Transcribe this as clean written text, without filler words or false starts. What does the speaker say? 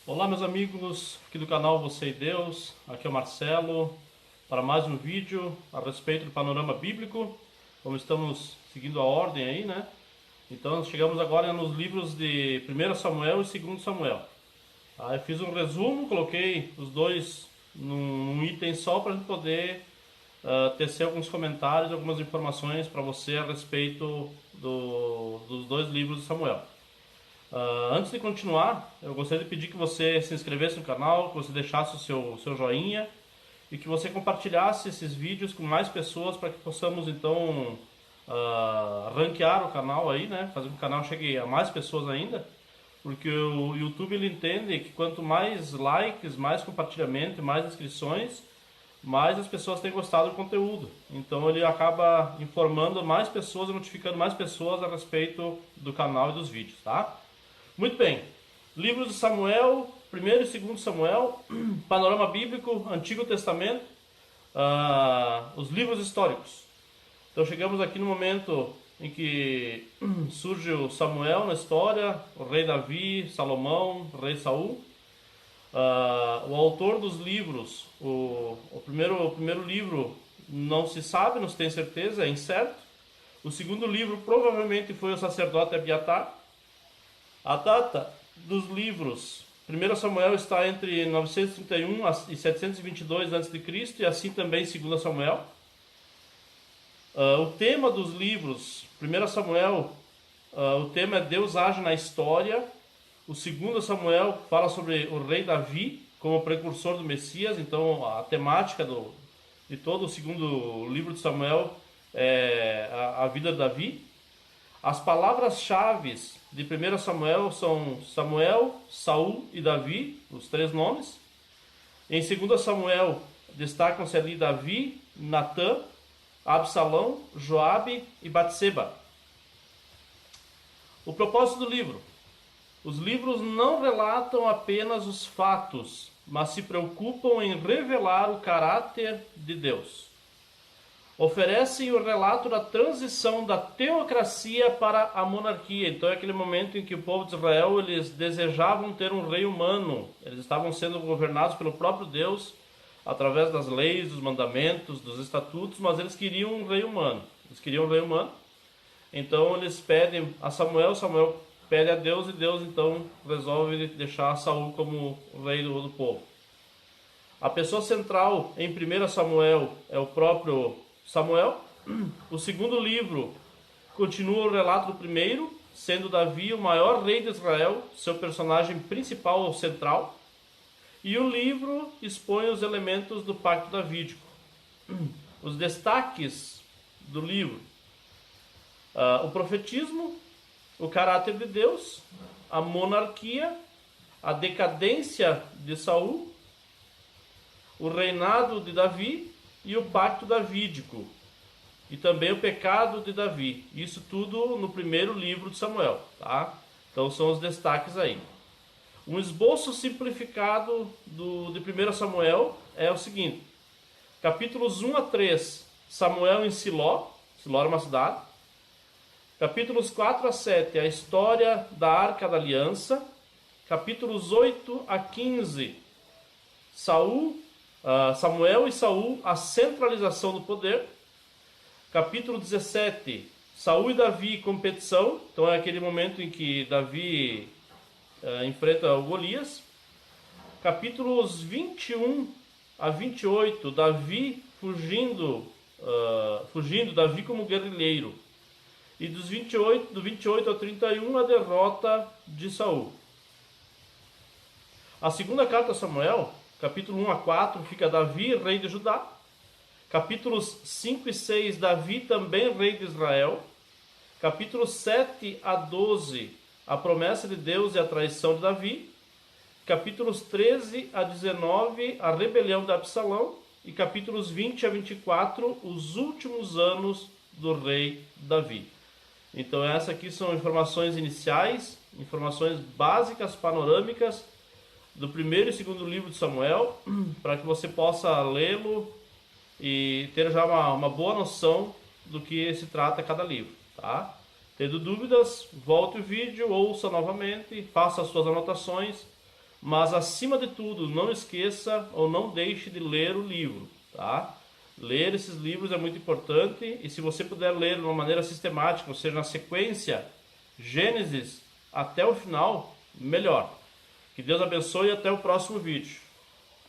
Olá meus amigos aqui do canal Você e Deus, aqui é o Marcelo para mais um vídeo a respeito do panorama bíblico, como estamos seguindo a ordem aí, né? Então chegamos agora nos livros de 1 Samuel e 2 Samuel. Eu fiz um resumo, coloquei os dois num item só para a gente poder tecer alguns comentários, algumas informações para você a respeito dos dois livros de Samuel. Antes de continuar, eu gostaria de pedir que você se inscrevesse no canal, que você deixasse o seu joinha e que você compartilhasse esses vídeos com mais pessoas para que possamos então ranquear o canal aí, né? Fazer com que o canal chegue a mais pessoas ainda, porque o YouTube ele entende que quanto mais likes, mais compartilhamento, mais inscrições, mais as pessoas têm gostado do conteúdo. Então ele acaba informando mais pessoas e notificando mais pessoas a respeito do canal e dos vídeos, tá? Muito bem, livros de Samuel, 1º e 2 Samuel, panorama bíblico, Antigo Testamento, os livros históricos. Então chegamos aqui no momento em que surge o Samuel na história, o rei Davi, Salomão, o rei Saul. O autor dos livros, o primeiro livro não se sabe, não se tem certeza, é incerto. O segundo livro provavelmente foi o sacerdote Abiatar. A data dos livros, 1 Samuel está entre 931 e 722 a.C. e assim também 2 Samuel. O tema dos livros, 1 Samuel, o tema é Deus age na história. O 2 Samuel fala sobre o rei Davi como precursor do Messias. Então a temática de todo o segundo livro de Samuel é a vida de Davi. As palavras-chave de 1 Samuel são Samuel, Saul e Davi, os três nomes. Em 2 Samuel destacam-se ali Davi, Natã, Absalão, Joabe e Batseba. O propósito do livro. Os livros não relatam apenas os fatos, mas se preocupam em revelar o caráter de Deus. Oferecem o relato da transição da teocracia para a monarquia. Então é aquele momento em que o povo de Israel eles desejavam ter um rei humano. Eles estavam sendo governados pelo próprio Deus através das leis, dos mandamentos, dos estatutos, mas eles queriam um rei humano. Então eles pedem a Samuel, Samuel pede a Deus e Deus então resolve deixar Saul como rei do povo. A pessoa central em 1 Samuel é o próprio Samuel. O segundo livro continua o relato do primeiro, sendo Davi o maior rei de Israel, seu personagem principal ou central. E o livro expõe os elementos do pacto davídico. Os destaques do livro: o profetismo, o caráter de Deus, a monarquia, a decadência de Saul, o reinado de Davi e o pacto davídico, e também o pecado de Davi. Isso tudo no primeiro livro de Samuel, tá? Então são os destaques aí. Um esboço simplificado de 1 Samuel é o seguinte: capítulos 1 a 3, Samuel em Siló. Siló era uma cidade. Capítulos 4 a 7, a história da Arca da Capítulos 8 a 15, Samuel e Saul, a centralização do poder. Capítulo 17, Saul e Davi, competição. Então é aquele momento em que Davi enfrenta o Golias. Capítulos 21 a 28, Davi fugindo, Davi como guerrilheiro. E do 28 ao 31, a derrota de Saul. A segunda carta a Samuel, capítulo 1 a 4, fica Davi, rei de Judá. Capítulos 5 e 6, Davi, também rei de Israel. Capítulos 7 a 12, a promessa de Deus e a traição de Davi. Capítulos 13 a 19, a rebelião de Absalão. E capítulos 20 a 24, os últimos anos do rei Davi. Então essas aqui são informações iniciais, informações básicas, panorâmicas do primeiro e segundo livro de Samuel, para que você possa lê-lo e ter já uma boa noção do que se trata cada livro, tá? Tendo dúvidas, volte o vídeo, ouça novamente, faça as suas anotações Mas acima de tudo, não esqueça ou não deixe de ler o livro, tá? Ler esses livros é muito importante, e se você puder ler de uma maneira sistemática, ou seja, na sequência, Gênesis até o final, melhor. Que Deus abençoe e até o próximo vídeo.